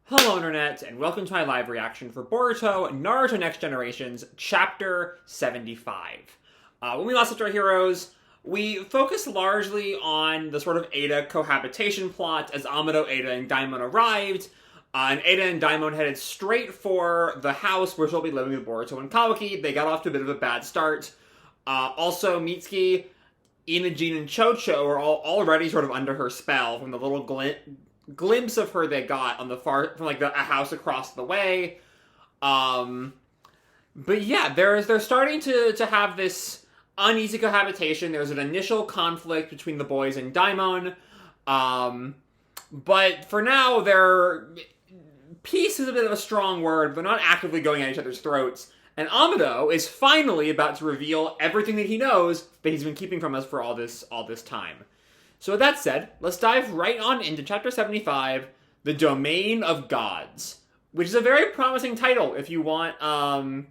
Hello Internet, and welcome to my live reaction for Boruto Naruto Next Generation's Chapter 75. When we last left our heroes, we focused largely on the sort of Eida cohabitation plot as Amado, Eida, and Daemon arrived, and Eida and Daemon headed straight for the house where she'll be living with Boruto and Kawaki. They got off to a bit of a bad start. Also, Mitsuki, Imajin, and Chocho are all already sort of under her spell from the little glimpse of her they got on the from like a house across the way. But yeah, they're starting to have this uneasy cohabitation. There's an initial conflict between the boys and Daimon. But for now, peace is a bit of a strong word. They're not actively going at each other's throats. And Amado is finally about to reveal everything that he knows that he's been keeping from us for all this time. So with that said, let's dive right on into Chapter 75, The Domain of Gods, which is a very promising title if you want Otsutsuki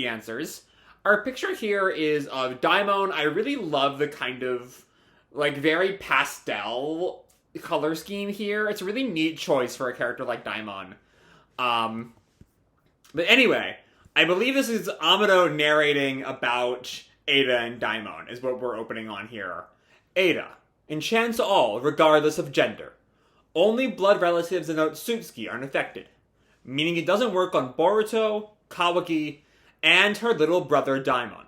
answers. Our picture here is of Daimon. I really love the kind of, like, very pastel color scheme here. It's a really neat choice for a character like Daimon. But anyway, I believe this is Amado narrating about Eida and Daemon, is what we're opening on here. Eida enchants all, regardless of gender. Only blood relatives in Otsutsuki are unaffected, meaning it doesn't work on Boruto, Kawaki, and her little brother Daimon.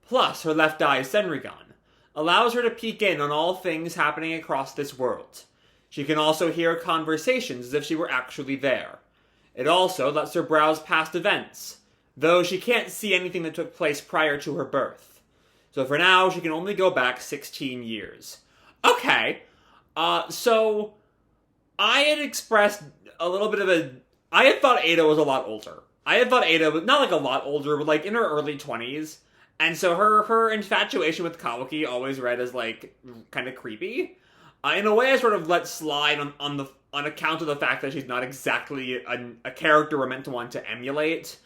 Plus, her left eye Senrigan allows her to peek in on all things happening across this world. She can also hear conversations as if she were actually there. It also lets her browse past events, though she can't see anything that took place prior to her birth. So for now, she can only go back 16 years. Okay, so I had expressed a little bit of I had thought Eida was a lot older. I had thought Eida was, not like a lot older, but like in her early 20s. And so her infatuation with Kawaki always read as like kind of creepy. In a way, I sort of let slide on account of the fact that she's not exactly a character we're meant to want to emulate.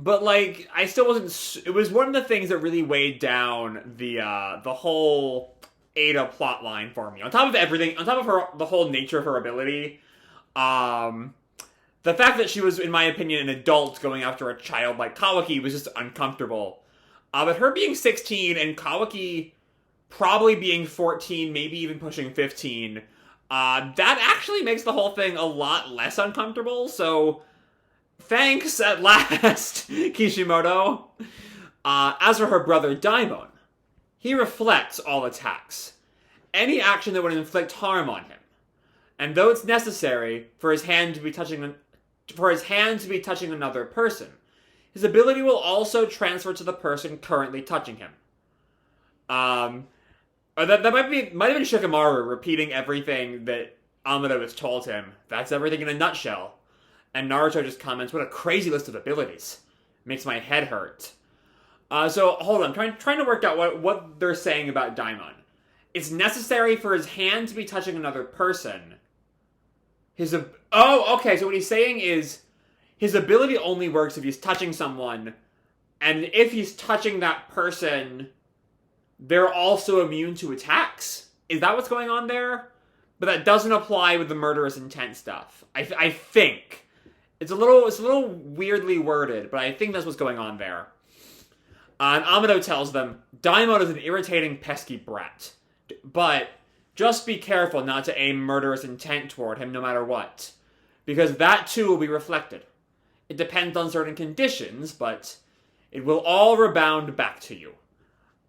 But, like, I still wasn't... It was one of the things that really weighed down the whole Eida plotline for me. On top of everything, on top of the whole nature of her ability, the fact that she was, in my opinion, an adult going after a child like Kawaki was just uncomfortable. But her being 16 and Kawaki probably being 14, maybe even pushing 15, that actually makes the whole thing a lot less uncomfortable, so... Thanks, at last, Kishimoto. As for her brother Daimon, he reflects all attacks. Any action that would inflict harm on him. And though it's necessary for his hand to be touching another person, his ability will also transfer to the person currently touching him. Or that might have been Shikamaru repeating everything that Amado has told him. That's everything in a nutshell. And Naruto just comments, what a crazy list of abilities. Makes my head hurt. So, hold on. I'm trying to work out what they're saying about Daimon. It's necessary for his hand to be touching another person. Okay, so what he's saying is, his ability only works if he's touching someone, and if he's touching that person, they're also immune to attacks? Is that what's going on there? But that doesn't apply with the murderous intent stuff. I think. It's a little weirdly worded, but I think that's what's going on there. And Amado tells them, Daimon is an irritating, pesky brat. But just be careful not to aim murderous intent toward him no matter what. Because that too will be reflected. It depends on certain conditions, but it will all rebound back to you.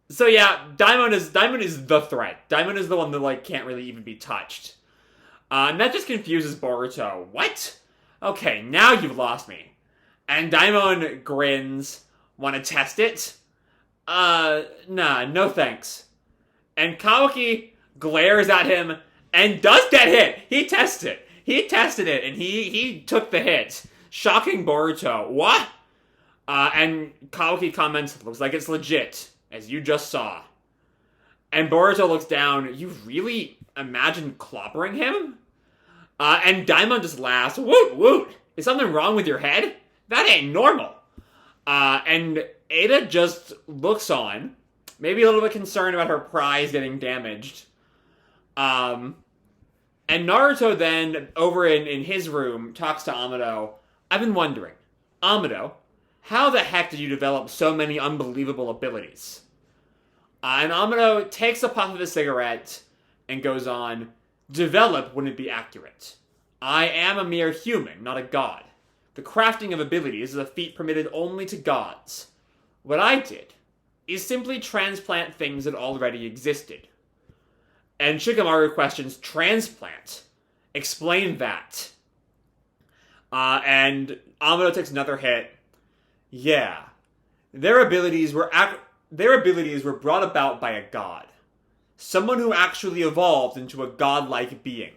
So yeah, Daimon is the threat. Daimon is the one that like can't really even be touched. And that just confuses Boruto. What? Okay, now you've lost me. And Daimon grins. Want to test it? Nah, no thanks. And Kawaki glares at him and does get hit. He tested it. He tested it and he took the hit. Shocking Boruto. What? And Kawaki comments, looks like it's legit, as you just saw. And Boruto looks down, you really imagined clobbering him? And Daimon just laughs. Woot, woot. Is something wrong with your head? That ain't normal. And Eida just looks on. Maybe a little bit concerned about her prize getting damaged. And Naruto then, over in his room, talks to Amado. I've been wondering, Amado, how the heck did you develop so many unbelievable abilities? And Amado takes a puff of his cigarette and goes on, develop wouldn't be accurate. I am a mere human, not a god. The crafting of abilities is a feat permitted only to gods. What I did is simply transplant things that already existed. And Shikamaru questions, transplant? Explain that. And Amado takes another hit. Yeah. Their abilities were brought about by a god. Someone who actually evolved into a godlike being.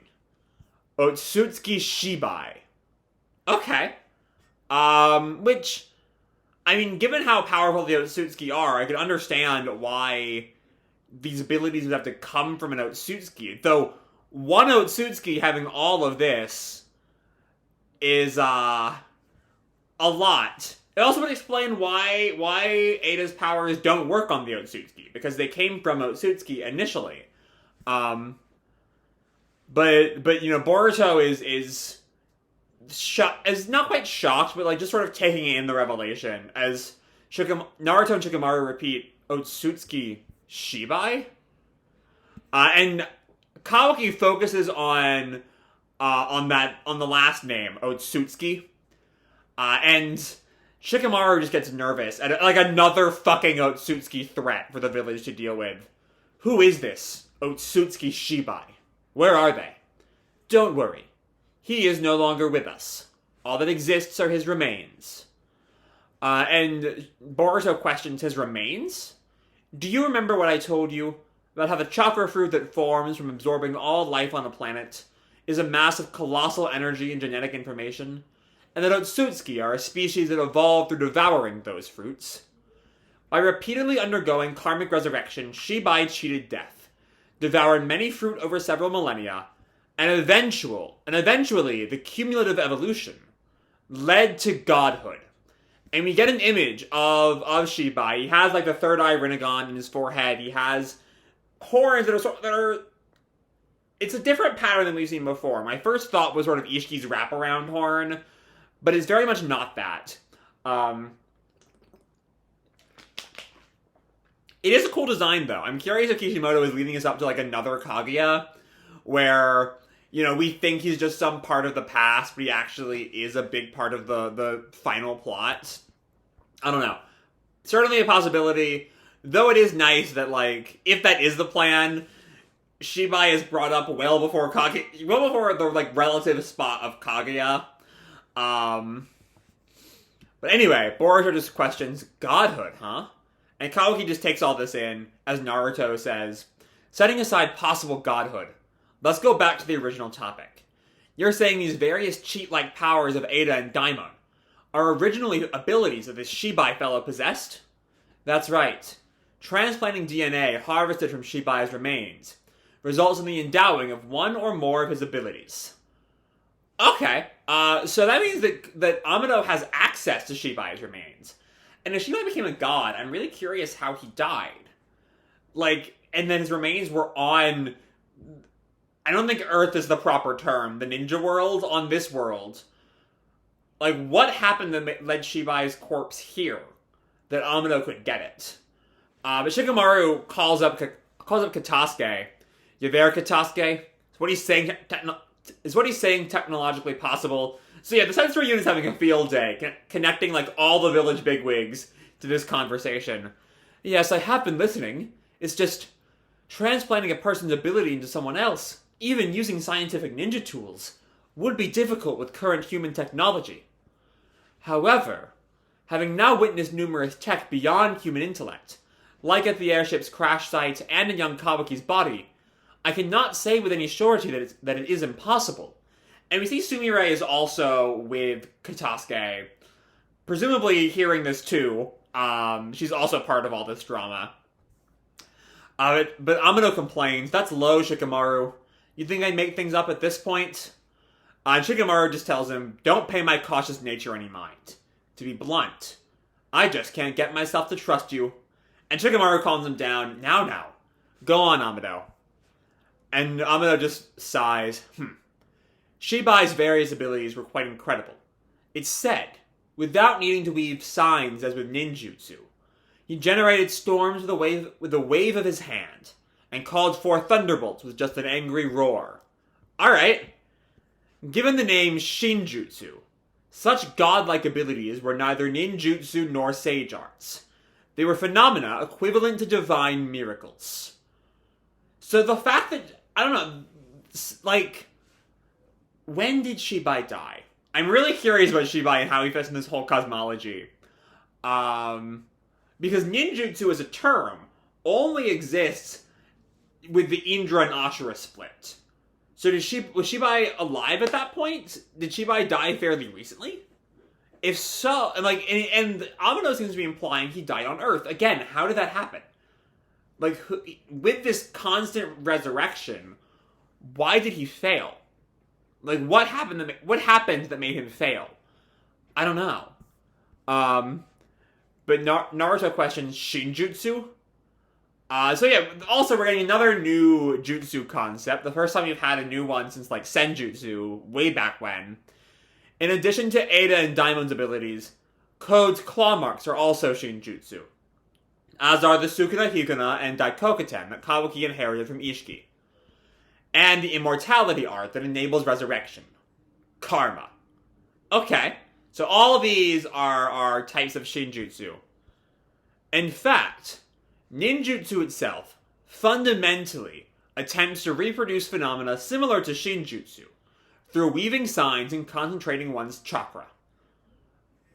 Otsutsuki Shibai. Okay. Which, I mean, given how powerful the Otsutsuki are, I could understand why these abilities would have to come from an Otsutsuki. Though, one Otsutsuki having all of this is, a lot. It also would explain why Eida's powers don't work on the Otsutsuki, because they came from Otsutsuki initially. But you know, Boruto is not quite shocked, but like just sort of taking in the revelation as Naruto and Shikamaru repeat Otsutsuki Shibai, and Kawaki focuses on the last name Otsutsuki, and Shikamaru just gets nervous at like another fucking Otsutsuki threat for the village to deal with. Who is this Otsutsuki Shibai? Where are they? Don't worry. He is no longer with us. All that exists are his remains. And Boruto questions his remains? Do you remember what I told you about how the chakra fruit that forms from absorbing all life on the planet is a mass of colossal energy and genetic information? And that Otsutsuki are a species that evolved through devouring those fruits? By repeatedly undergoing karmic resurrection, Shibai cheated death, devoured many fruit over several millennia, and eventually the cumulative evolution led to godhood. And we get an image of Shibai. He has like the third eye Rinnegan in his forehead. He has horns that are it's a different pattern than we've seen before. My first thought was sort of Ishiki's wraparound horn, but it's very much not that. It is a cool design, though. I'm curious if Kishimoto is leading us up to like another Kaguya, where, you know, we think he's just some part of the past, but he actually is a big part of the final plot. I don't know. Certainly a possibility, though it is nice that, like, if that is the plan, Shibai is brought up well before the, like, relative spot of Kaguya. But anyway, Boruto just questions, godhood, huh? And Kawaki just takes all this in, as Naruto says, setting aside possible godhood, let's go back to the original topic. You're saying these various cheat-like powers of Eida and Daemon are originally abilities that this Shibai fellow possessed? That's right. Transplanting DNA harvested from Shibai's remains results in the endowing of one or more of his abilities. Okay, so that means that Amado has access to Shibai's remains. And if Shibai became a god, I'm really curious how he died. Like, and then his remains were on... I don't think Earth is the proper term. The ninja world on this world. Like, what happened that led Shibai's corpse here? That Amado could get it. But Shikamaru calls up Katasuke. You there, Katasuke? Is what he's saying technologically possible? So yeah, the sensory unit's having a field day, connecting like all the village bigwigs to this conversation. Yes, I have been listening. It's just transplanting a person's ability into someone else, even using scientific ninja tools, would be difficult with current human technology. However, having now witnessed numerous tech beyond human intellect, like at the airship's crash site and in young Kawaki's body, I cannot say with any surety that it is impossible. And we see Sumire is also with Katasuke, presumably hearing this too. She's also part of all this drama. But Amado complains, that's low, Shikamaru. You think I'd make things up at this point? And Shikamaru just tells him, don't pay my cautious nature any mind. To be blunt, I just can't get myself to trust you. And Shikamaru calms him down, now. Go on, Amado. And Amado just sighs. Shibai's various abilities were quite incredible. It's said, without needing to weave signs as with ninjutsu, he generated storms with a wave of his hand, and called forth thunderbolts with just an angry roar. Alright. Given the name shinjutsu, such godlike abilities were neither ninjutsu nor sage arts. They were phenomena equivalent to divine miracles. So the fact that, I don't know, like, when did Shibai die? I'm really curious about Shibai and how he fits in this whole cosmology. Because ninjutsu as a term only exists with the Indra and Ashura split. So was Shibai alive at that point? Did Shibai die fairly recently? If so, and Amado seems to be implying he died on Earth. Again, how did that happen? Like, with this constant resurrection, why did he fail? Like, what happened that made him fail? I don't know. But Naruto questions shinjutsu. So yeah, also we're getting another new jutsu concept. The first time we've had a new one since, like, senjutsu, way back when. In addition to Eida and Daimon's abilities, Code's claw marks are also shinjutsu. As are the Sukuna Hikuna and Daikokaten that Kawaki inherited from Ishiki. And the immortality art that enables resurrection. Karma. Okay, so all of these are types of shinjutsu. In fact, ninjutsu itself fundamentally attempts to reproduce phenomena similar to shinjutsu through weaving signs and concentrating one's chakra.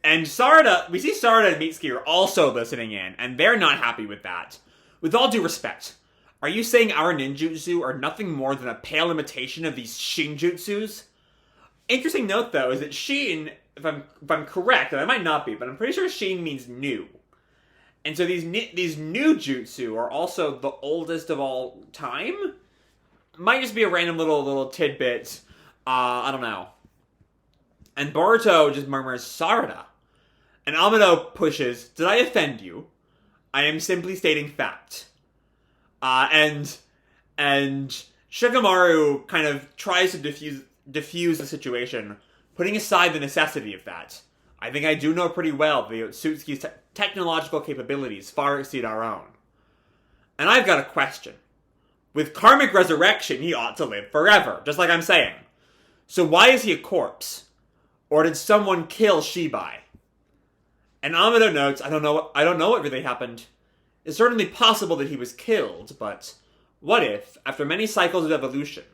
And we see Sarada and Mitsuki are also listening in, and they're not happy with that. With all due respect, are you saying our ninjutsu are nothing more than a pale imitation of these shinjutsus? Interesting note, though, is that Shin, if I'm correct, and I might not be, but I'm pretty sure Shin means new. And so these new jutsu are also the oldest of all time? Might just be a random little tidbit. I don't know. And Boruto just murmurs, Sarada. And Amado pushes, did I offend you? I am simply stating fact. And Shikamaru kind of tries to diffuse the situation, putting aside the necessity of that. I think I do know pretty well the Otsutsuki's technological capabilities far exceed our own. And I've got a question. With karmic resurrection, he ought to live forever, just like I'm saying. So why is he a corpse? Or did someone kill Shibai? And Amado notes, I don't know what really happened. It's certainly possible that he was killed, but what if, after many cycles of evolution,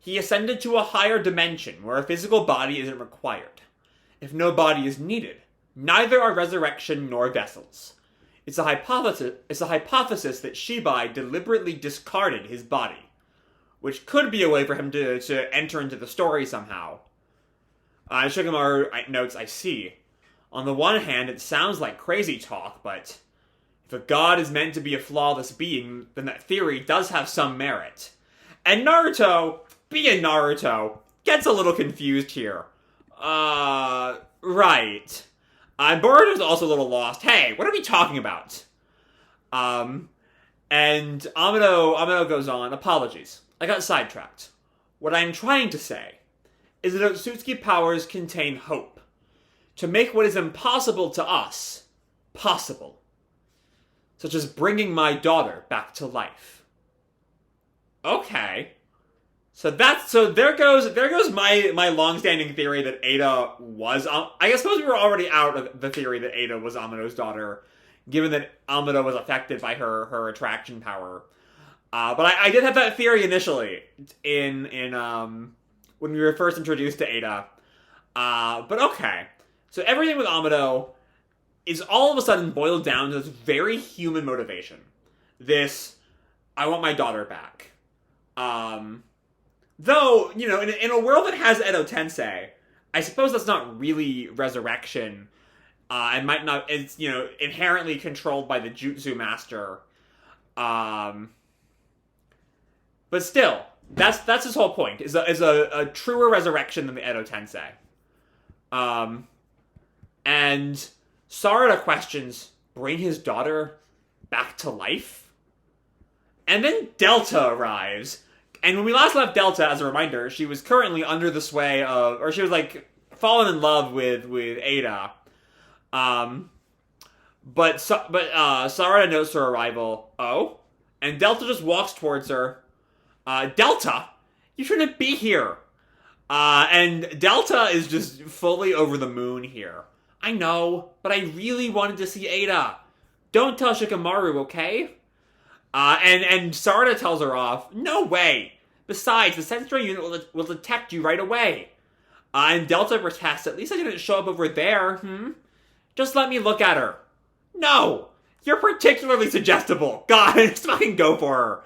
he ascended to a higher dimension where a physical body isn't required? If no body is needed, neither are resurrection nor vessels. It's a hypothesis that Shibai deliberately discarded his body, which could be a way for him to enter into the story somehow. Shikamaru notes, I see. On the one hand, it sounds like crazy talk, but if a god is meant to be a flawless being, then that theory does have some merit. And Naruto, being Naruto, gets a little confused here. Right. Boruto's also a little lost. Hey, what are we talking about? And Amado goes on, apologies. I got sidetracked. What I'm trying to say is that Otsutsuki powers contain hope. To make what is impossible to us, possible. Such as bringing my daughter back to life. Okay. So there goes my long-standing theory that Eida was, I suppose we were already out of the theory that Eida was Amado's daughter, given that Amado was affected by her attraction power. But I did have that theory initially in when we were first introduced to Eida. But okay. So everything with Amado is all of a sudden boiled down to this very human motivation. This, I want my daughter back. Though, in a world that has Edo Tensei, I suppose that's not really resurrection. And might not, it's, inherently controlled by the Jutsu Master. But still, that's his whole point, is a truer resurrection than the Edo Tensei. And Sarada questions, bring his daughter back to life? And then Delta arrives. And when we last left Delta, as a reminder, she was currently under the sway of, or she was like fallen in love with Eida. But Sarada notes her arrival. Oh, and Delta just walks towards her. Delta, you shouldn't be here. And Delta is just fully over the moon here. I know, but I really wanted to see Eida. Don't tell Shikamaru, okay? And Sarada tells her off. No way. Besides, the sensory unit will detect you right away. And Delta protests. At least I didn't show up over there, Just let me look at her. No! You're particularly suggestible. God, just fucking go for her.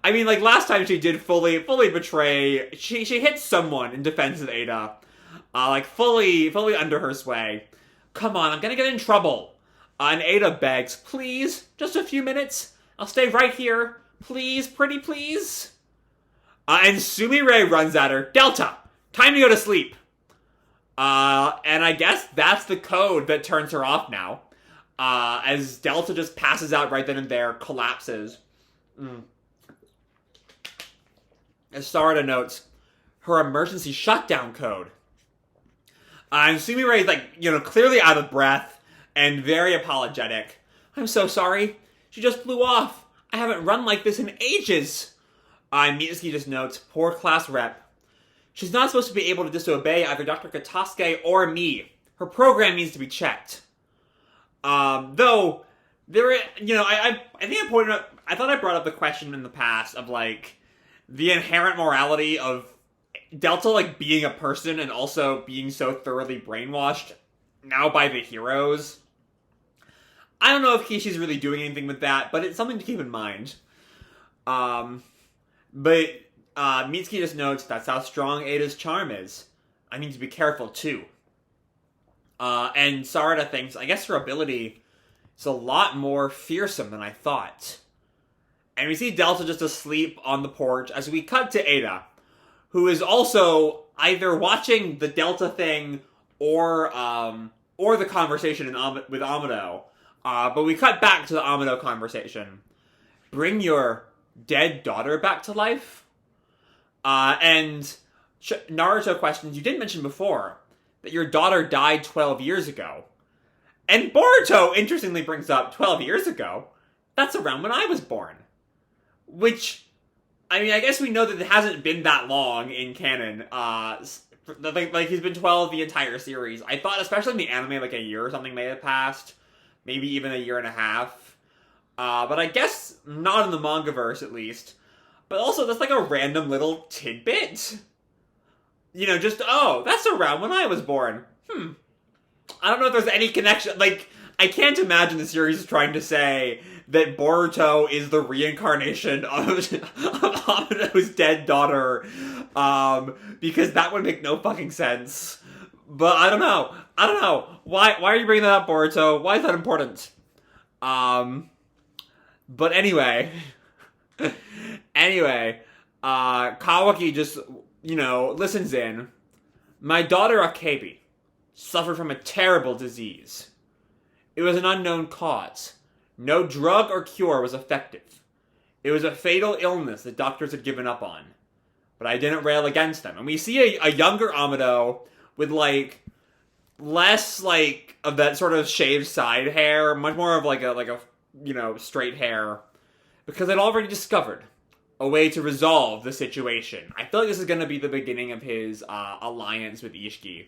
I mean, like, last time she did fully betray... She hit someone in defense of Eida. Fully under her sway. Come on, I'm gonna get in trouble. And Eida begs, please, just a few minutes. I'll stay right here. Please, pretty please. And Sumire runs at her. Delta, time to go to sleep. And I guess that's the code that turns her off now. As Delta just passes out right then and there, collapses. As Sarada notes, her emergency shutdown code. And Sumire is, clearly out of breath and very apologetic. I'm so sorry. She just flew off. I haven't run like this in ages. And Mitsuki just notes, poor class rep. She's not supposed to be able to disobey either Dr. Katasuke or me. Her program needs to be checked. Though, there, I think I pointed out, I thought I brought up the question in the past of, the inherent morality of Delta, being a person and also being so thoroughly brainwashed now by the heroes. I don't know if Kishi's really doing anything with that, but it's something to keep in mind. But Mitsuki just notes that's how strong Eida's charm is. I need to be careful, too. And Sarada thinks, I guess her ability is a lot more fearsome than I thought. And we see Delta just asleep on the porch as we cut to Eida, who is also either watching the Delta thing or the conversation with Amado. But we cut back to the Amado conversation. Bring your dead daughter back to life? And Naruto questions, you didn't mention before that your daughter died 12 years ago. And Boruto, interestingly, brings up 12 years ago. That's around when I was born. Which, I mean, I guess we know that it hasn't been that long in canon. He's been 12 the entire series. I thought, especially in the anime, a year or something may have passed. Maybe even a year and a half. But I guess not in the mangaverse, at least. But also, that's a random little tidbit. That's around when I was born. I don't know if there's any connection. I can't imagine the series is trying to say that Boruto is the reincarnation of Amado's dead daughter. Because that would make no fucking sense. But I don't know. Why are you bringing that up, Boruto? Why is that important? But anyway... Kawaki just, listens in. My daughter Akebi suffered from a terrible disease. It was an unknown cause. No drug or cure was effective. It was a fatal illness that doctors had given up on. But I didn't rail against them. And we see a younger Amado with, less, of that sort of shaved side hair, much more of, a straight hair. Because I'd already discovered a way to resolve the situation. I feel like this is going to be the beginning of his alliance with Ishiki.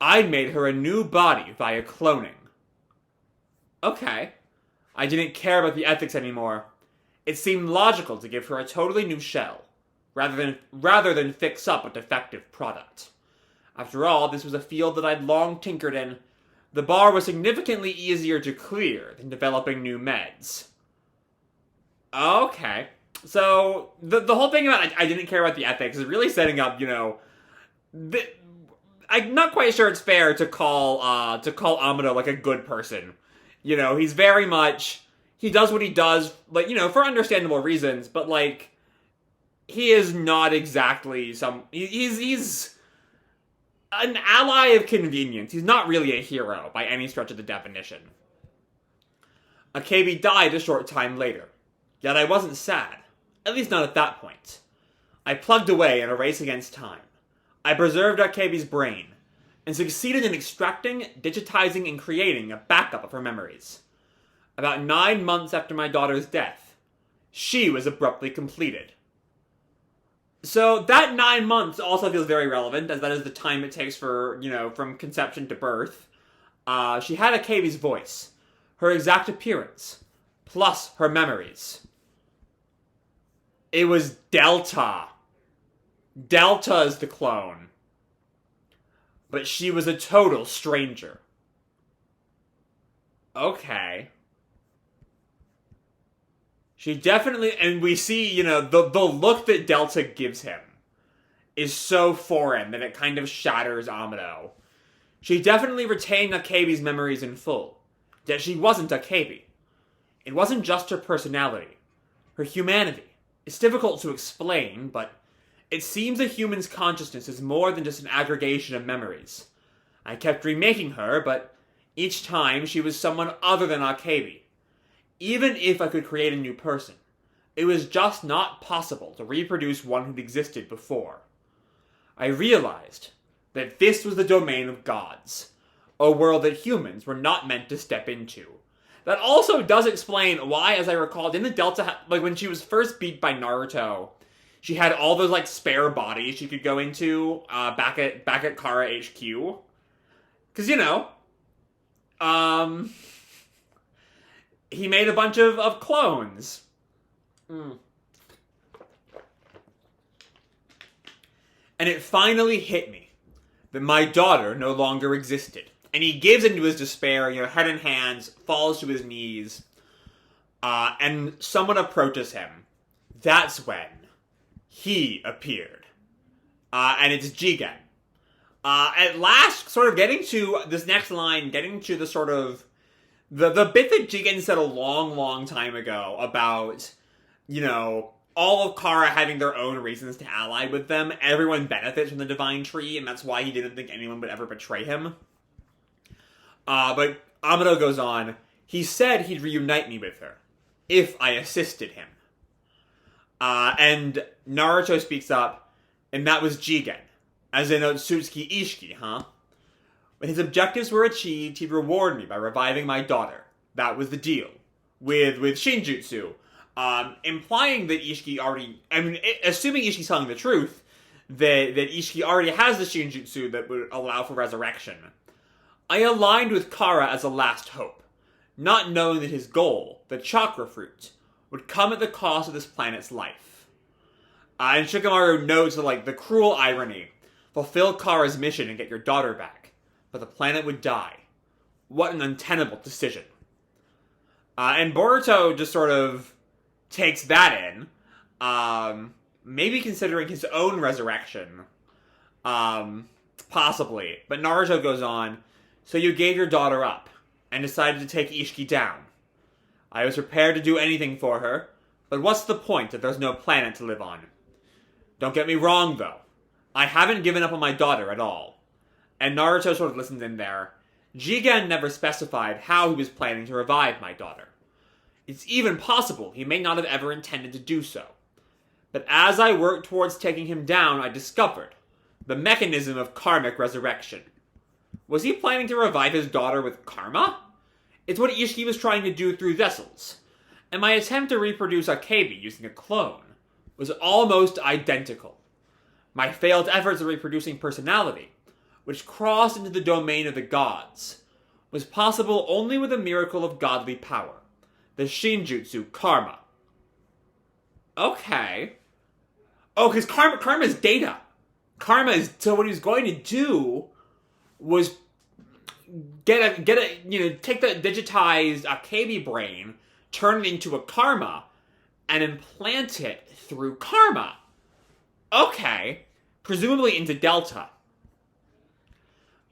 I made her a new body via cloning. Okay. I didn't care about the ethics anymore. It seemed logical to give her a totally new shell, rather than fix up a defective product. After all, this was a field that I'd long tinkered in. The bar was significantly easier to clear than developing new meds. Okay. So, the whole thing about I didn't care about the ethics is really setting up, I'm not quite sure it's fair to call Amado, a good person. He's very much, he does what he does, for understandable reasons, but, he is not exactly he's an ally of convenience. He's not really a hero, by any stretch of the definition. Akebi died a short time later. Yet I wasn't sad. At least not at that point. I plugged away in a race against time. I preserved Akebi's brain, and succeeded in extracting, digitizing, and creating a backup of her memories. About 9 months after my daughter's death, she was abruptly completed. So that 9 months also feels very relevant, as that is the time it takes for, from conception to birth. She had Akebi's voice, her exact appearance, plus her memories. It was Delta. Delta's the clone. But she was a total stranger. Okay. She definitely, and we see, the look that Delta gives him is so foreign that it kind of shatters Amado. She definitely retained Akebi's memories in full, yet she wasn't Akebi. It wasn't just her personality, her humanity. It's difficult to explain, but it seems a human's consciousness is more than just an aggregation of memories. I kept remaking her, but each time she was someone other than Akebi. Even if I could create a new person, it was just not possible to reproduce one who'd existed before. I realized that this was the domain of gods, a world that humans were not meant to step into. That also does explain why, as I recall, didn't the Delta, when she was first beat by Naruto, she had all those, spare bodies she could go into, back at Kara HQ? Because, he made a bunch of clones. And it finally hit me that my daughter no longer existed. And he gives into his despair, head in hands, falls to his knees, and someone approaches him. That's when he appeared. And it's Jougan. At last, sort of getting to this next line, getting to the sort of the bit that Jougan said a long, long time ago about, all of Kara having their own reasons to ally with them. Everyone benefits from the Divine Tree, and that's why he didn't think anyone would ever betray him. But Amado goes on, he said he'd reunite me with her, if I assisted him. And Naruto speaks up, and that was Jougan, as in Otsutsuki Shibai, huh? When his objectives were achieved, he'd reward me by reviving my daughter. That was the deal. With shinjutsu. Implying that Ishiki already... assuming Ishiki's telling the truth, that Ishiki already has the shinjutsu that would allow for resurrection. I aligned with Kara as a last hope, not knowing that his goal, the chakra fruit, would come at the cost of this planet's life. And Shikamaru notes the cruel irony. Fulfill Kara's mission and get your daughter back, but the planet would die. What an untenable decision. And Boruto just sort of takes that in, maybe considering his own resurrection, possibly. But Naruto goes on, so you gave your daughter up, and decided to take Ishiki down. I was prepared to do anything for her, but what's the point if there's no planet to live on? Don't get me wrong, though. I haven't given up on my daughter at all. And Naruto sort of listens in there. Jougan never specified how he was planning to revive my daughter. It's even possible he may not have ever intended to do so. But as I worked towards taking him down, I discovered the mechanism of karmic resurrection. Was he planning to revive his daughter with karma? It's what Ishiki was trying to do through vessels. And my attempt to reproduce Akebi using a clone was almost identical. My failed efforts at reproducing personality, which crossed into the domain of the gods, was possible only with a miracle of godly power, the shinjutsu karma. Okay. Oh, because karma is data. So what he was going to do was take the digitized Akebi brain, turn it into a karma, and implant it through karma. Okay. Presumably into Delta.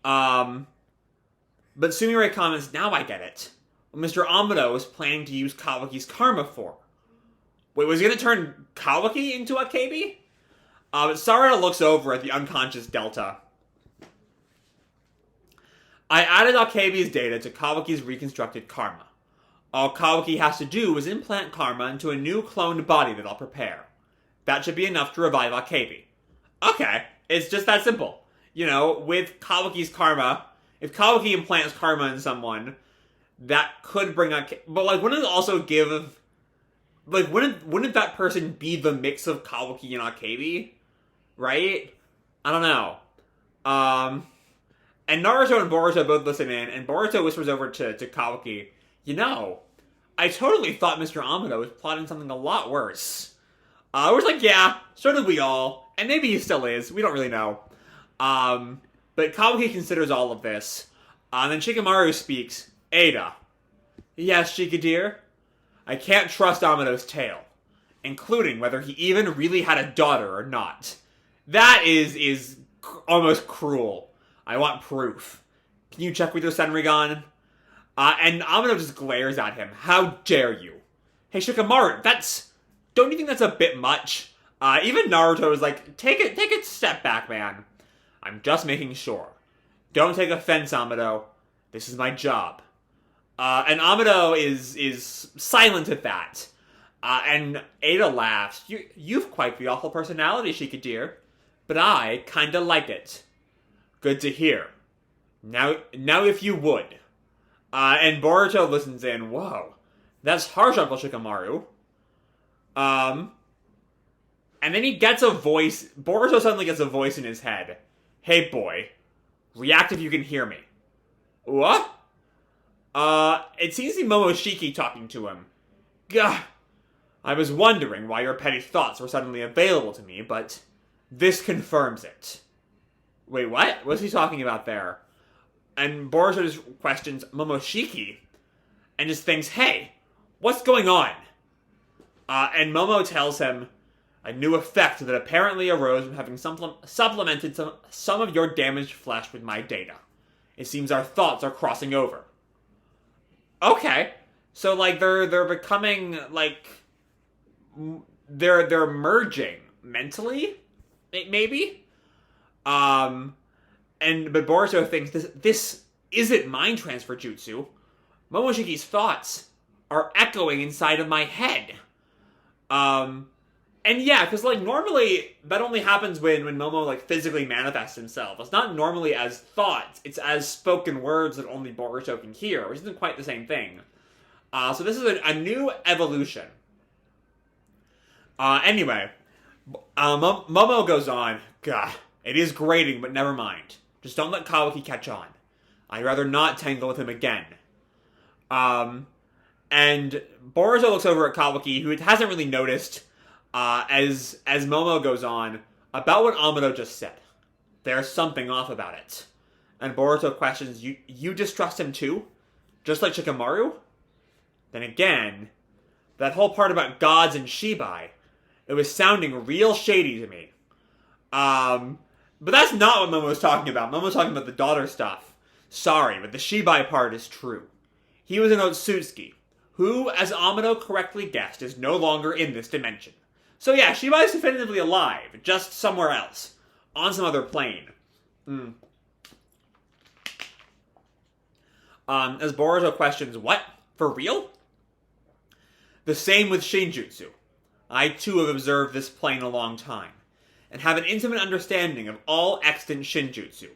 But Sumire comments, now I get it. What Mr. Amado was planning to use Kawaki's karma for. Wait, was he going to turn Kawaki into Akebi? But Sarada looks over at the unconscious Delta. I added Akebi's data to Kawaki's reconstructed karma. All Kawaki has to do is implant karma into a new cloned body that I'll prepare. That should be enough to revive Akebi. Okay, it's just that simple. You know, with Kawaki's karma, if Kawaki implants karma in someone, that could bring Akebi. But, like, wouldn't it also give... Like, wouldn't that person be the mix of Kawaki and Akebi? Right? I don't know. And Naruto and Boruto both listen in, and Boruto whispers over to Kawaki, you know, I totally thought Mr. Amado was plotting something a lot worse. I was like, yeah, so did we all. And maybe he still is. We don't really know. But Kawaki considers all of this. And then Shikamaru speaks. Eida. Yes, Shika dear? I can't trust Amado's tale. Including whether he even really had a daughter or not. That is almost cruel. I want proof. Can you check with your Senrigan? And Amado just glares at him. How dare you? Hey, Shikamaru, don't you think that's a bit much? Even Naruto is like, take a step back, man. I'm just making sure. Don't take offense, Amado. This is my job. And Amado is silent at that. And Eida laughs. You've quite the awful personality, Shika dear. But I kinda like it. Good to hear. Now if you would. And Boruto listens in. Whoa. That's harsh, Uncle Shikamaru. And then he gets a voice. Boruto suddenly gets a voice in his head. Hey, boy. React if you can hear me. What? It seems to be Momoshiki talking to him. Gah. I was wondering why your petty thoughts were suddenly available to me, but this confirms it. Wait, what? What's he talking about there? And Boruto just questions Momoshiki and just thinks, hey, what's going on? And Momo tells him a new effect that apparently arose from having supplemented some of your damaged flesh with my data. It seems our thoughts are crossing over. Okay. So, like, they're becoming, like, they're merging mentally, maybe? But Boruto thinks this isn't mind transfer jutsu. Momoshiki's thoughts are echoing inside of my head. And yeah, because, like, normally that only happens when Momo, like, physically manifests himself. It's not normally as thoughts, it's as spoken words that only Boruto can hear, which isn't quite the same thing. So this is a new evolution. Anyway, Momo goes on, Gah, it is grating, but never mind. Just don't let Kawaki catch on. I'd rather not tangle with him again. And Boruto looks over at Kawaki, who hasn't really noticed, as Momo goes on, about what Amado just said. There's something off about it. And Boruto questions, you distrust him too? Just like Shikamaru? Then again, that whole part about gods and Shibai, it was sounding real shady to me. But that's not what Momo's talking about. Momo's talking about the daughter stuff. Sorry, but the Shibai part is true. He was an Otsutsuki, who, as Amado correctly guessed, is no longer in this dimension. So yeah, Shibai is definitively alive, just somewhere else. On some other plane. As Boruto questions, what? For real? The same with shinjutsu. I too have observed this plane a long time, and have an intimate understanding of all extant shinjutsu.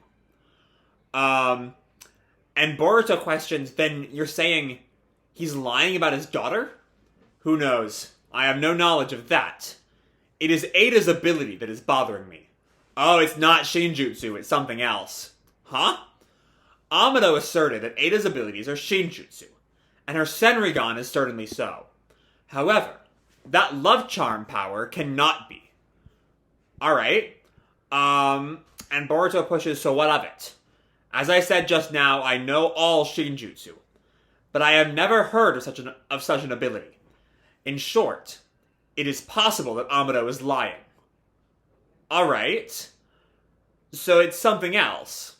And Boruto questions, then you're saying he's lying about his daughter? Who knows? I have no knowledge of that. It is Eida's ability that is bothering me. Oh, it's not shinjutsu, it's something else. Huh? Amado asserted that Eida's abilities are shinjutsu, and her Senrigan is certainly so. However, that love charm power cannot be. Alright. And Boruto pushes, so what of it? As I said just now, I know all shinjutsu, but I have never heard of such an ability. In short, it is possible that Amado is lying. Alright. So it's something else.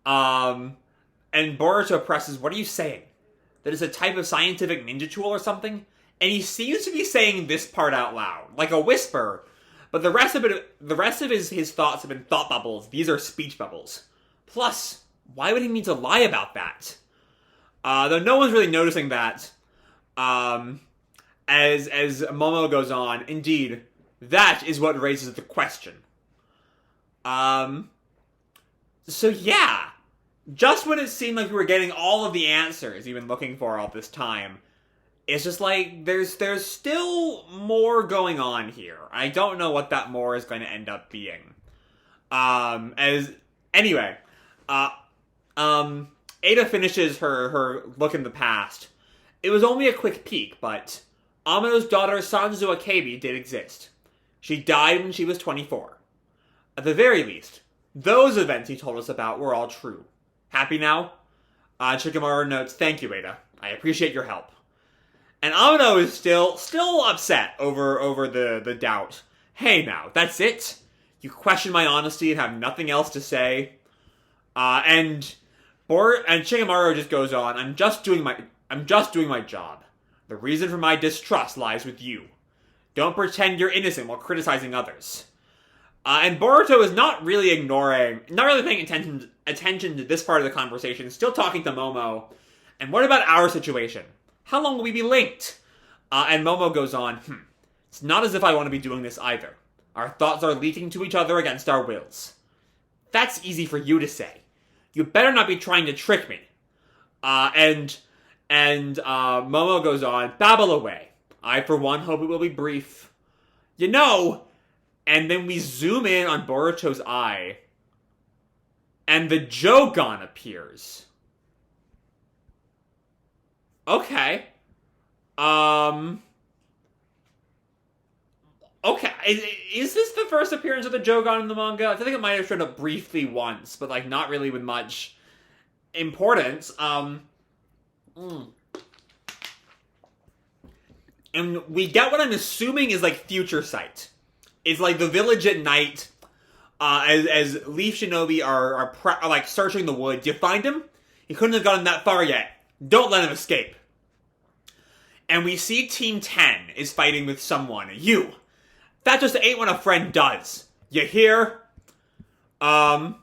And Boruto presses, what are you saying? That it's a type of scientific ninja tool or something? And he seems to be saying this part out loud, like a whisper, but the rest of his thoughts have been thought bubbles. These are speech bubbles. Plus, why would he need to lie about that? Though no one's really noticing that. As Momo goes on, indeed, that is what raises the question. So yeah, just when it seemed like we were getting all of the answers you've been looking for all this time, it's just like there's still more going on here. I don't know what that more is going to end up being. Anyway, Eida finishes her look in the past. It was only a quick peek, but Amado's daughter Sanzu Akebi did exist. She died when she was 24. At the very least, those events he told us about were all true. Happy now? Shikamaru notes, "Thank you, Eida. I appreciate your help." And Amado is still upset over the doubt. Hey now, that's it? You question my honesty and have nothing else to say? And Shikamaru just goes on, I'm just doing my job. The reason for my distrust lies with you. Don't pretend you're innocent while criticizing others. And Boruto is not really paying attention to this part of the conversation, still talking to Momo. And what about our situation? How long will we be linked? And Momo goes on, It's not as if I want to be doing this either. Our thoughts are leaking to each other against our wills. That's easy for you to say. You better not be trying to trick me. And Momo goes on, babble away. I, for one, hope it will be brief. You know, and then we zoom in on Boruto's eye, and the Jougan appears. Okay. Okay, is this the first appearance of the Jougan in the manga? I feel like it might have shown up briefly once, but like not really with much importance. And we get what I'm assuming is like future sight. It's like the village at night, as Leaf Shinobi are like searching the woods. You find him? He couldn't have gotten that far yet. Don't let him escape. And we see Team 10 is fighting with someone. You. That just ain't what a friend does. You hear? And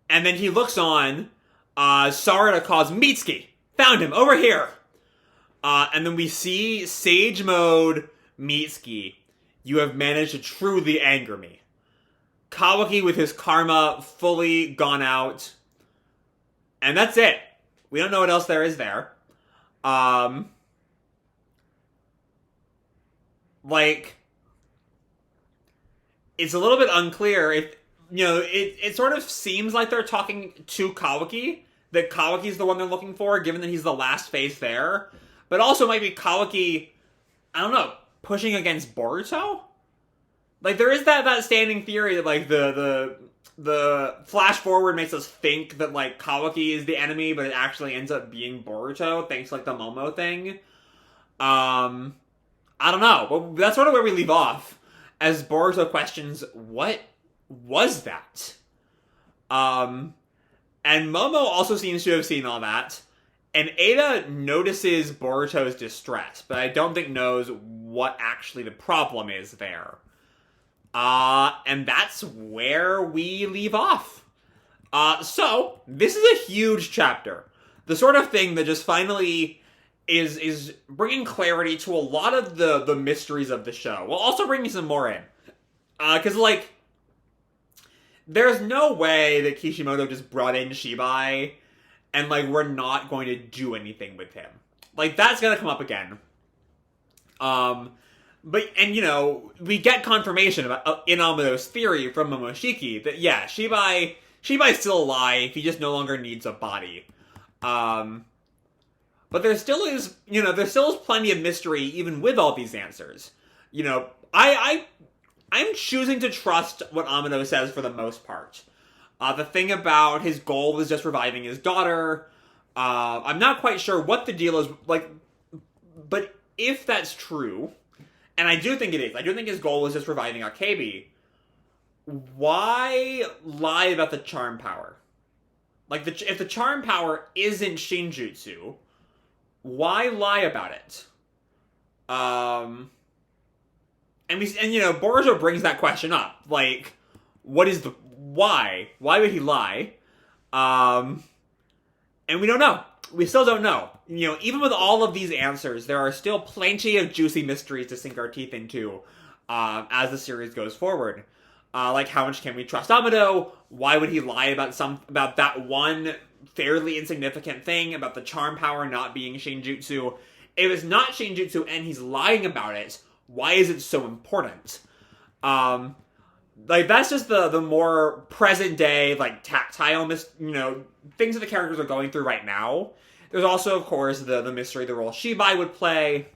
then he looks on. Sarada calls Mitsuki. Found him. Over here. And then we see Sage Mode Mitsuki. You have managed to truly anger me. Kawaki with his karma fully gone out. And that's it. We don't know what else there is there. Like, it's a little bit unclear if, it sort of seems like they're talking to Kawaki, that Kawaki's the one they're looking for, given that he's the last face there. But also might be Kawaki, I don't know, pushing against Boruto? Like, there is that standing theory that, like, the flash forward makes us think that, like, Kawaki is the enemy, but it actually ends up being Boruto, thanks to, like, the Momo thing. I don't know, but that's sort of where we leave off, as Boruto questions, what was that? And Momo also seems to have seen all that, and Eida notices Boruto's distress, but I don't think knows what actually the problem is there. And that's where we leave off. So, this is a huge chapter. The sort of thing that just finally is bringing clarity to a lot of the mysteries of the show, while also bringing some more in. Because, like, there's no way that Kishimoto just brought in Shibai, and, like, we're not going to do anything with him. Like, that's gonna come up again. But, and, we get confirmation about in Amado's theory from Momoshiki that, yeah, Shibai's still alive, he just no longer needs a body. But there still is, there still is plenty of mystery even with all these answers. I'm choosing to trust what Amado says for the most part. The thing about his goal was just reviving his daughter. I'm not quite sure what the deal is, like, but if that's true, and I do think it is, I do think his goal was just reviving Akebi, why lie about the charm power? Like, if the charm power isn't shinjutsu, why lie about it? And Boruto brings that question up. Like, what is why? Why would he lie? And we don't know. we still don't know. You know, even with all of these answers, there are still plenty of juicy mysteries to sink our teeth into as the series goes forward. Like, how much can we trust Amado? Why would he lie about that one fairly insignificant thing about the charm power not being shinjutsu? If it's not shinjutsu and he's lying about it, why is it so important? Like, that's just the more present day, like, tactile, things that the characters are going through right now. There's also, of course, the mystery, the role Shibai would play,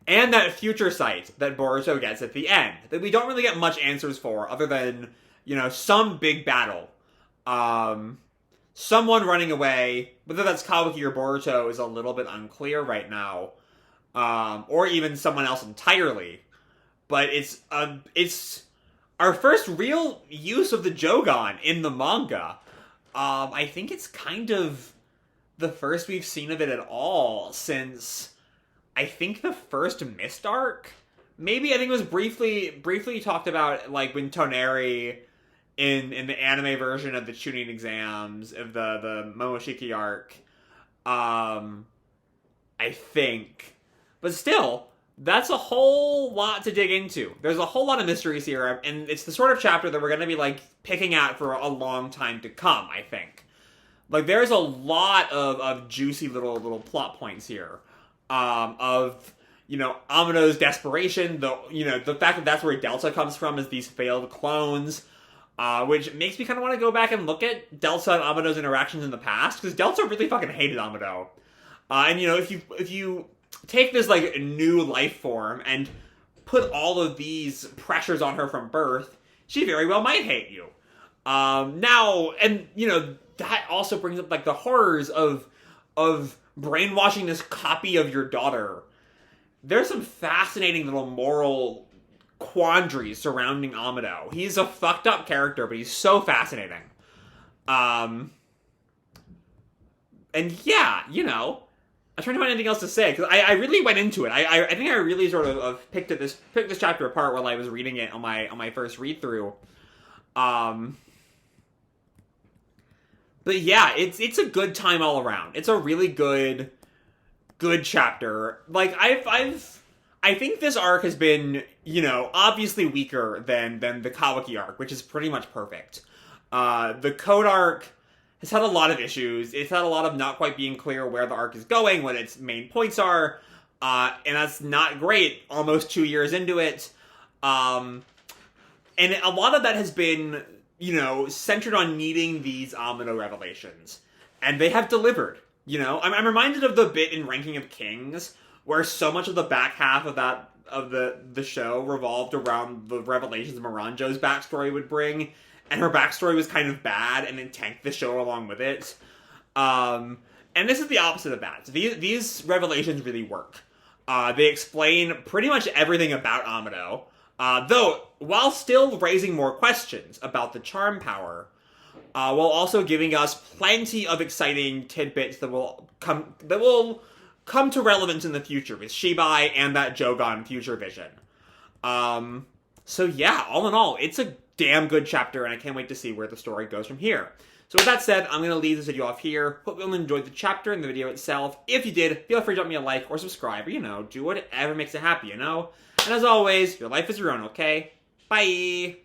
and that future sight that Boruto gets at the end, that we don't really get much answers for, other than, some big battle. Someone running away, whether that's Kawaki or Boruto is a little bit unclear right now, or even someone else entirely. But it's our first real use of the Jougan in the manga. I think it's kind of the first we've seen of it at all since, I think, the first Mist arc. Maybe, I think it was briefly talked about, like, when Toneri, in the anime version of the Chunin exams, of the Momoshiki arc, I think. But still, that's a whole lot to dig into. There's a whole lot of mysteries here, and it's the sort of chapter that we're going to be, like, picking at for a long time to come, I think. Like, there's a lot of juicy little plot points here. Of, Amado's desperation, the fact that that's where Delta comes from, is these failed clones, which makes me kind of want to go back and look at Delta and Amado's interactions in the past, because Delta really fucking hated Amado. And, if you take this, like, new life form and put all of these pressures on her from birth, she very well might hate you. Now, and, that also brings up, like, the horrors of brainwashing this copy of your daughter. There's some fascinating little moral quandaries surrounding Amado. He's a fucked up character, but he's so fascinating. And yeah, I'm trying to find anything else to say, because I really went into it. I think I really sort of picked this chapter apart while I was reading it on my first read through. But yeah, it's a good time all around. It's a really good chapter. Like, I think this arc has been, obviously weaker than the Kawaki arc, which is pretty much perfect. The Code arc has had a lot of issues. It's had a lot of not quite being clear where the arc is going, what its main points are, and that's not great almost 2 years into it. And a lot of that has been, centered on needing these Amado revelations. And they have delivered, I'm reminded of the bit in Ranking of Kings, where so much of the back half of the show revolved around the revelations Miranjo's backstory would bring, and her backstory was kind of bad, and it tanked the show along with it. And this is the opposite of that. So these revelations really work. They explain pretty much everything about Amado, though, while still raising more questions about the charm power, while also giving us plenty of exciting tidbits that will come to relevance in the future with Shibai and that Jougan future vision. So yeah, all in all, it's a damn good chapter, and I can't wait to see where the story goes from here. So with that said, I'm going to leave this video off here. Hope you all enjoyed the chapter and the video itself. If you did, feel free to drop me a like or subscribe, or, do whatever makes you happy, And as always, your life is your own, okay? Bye!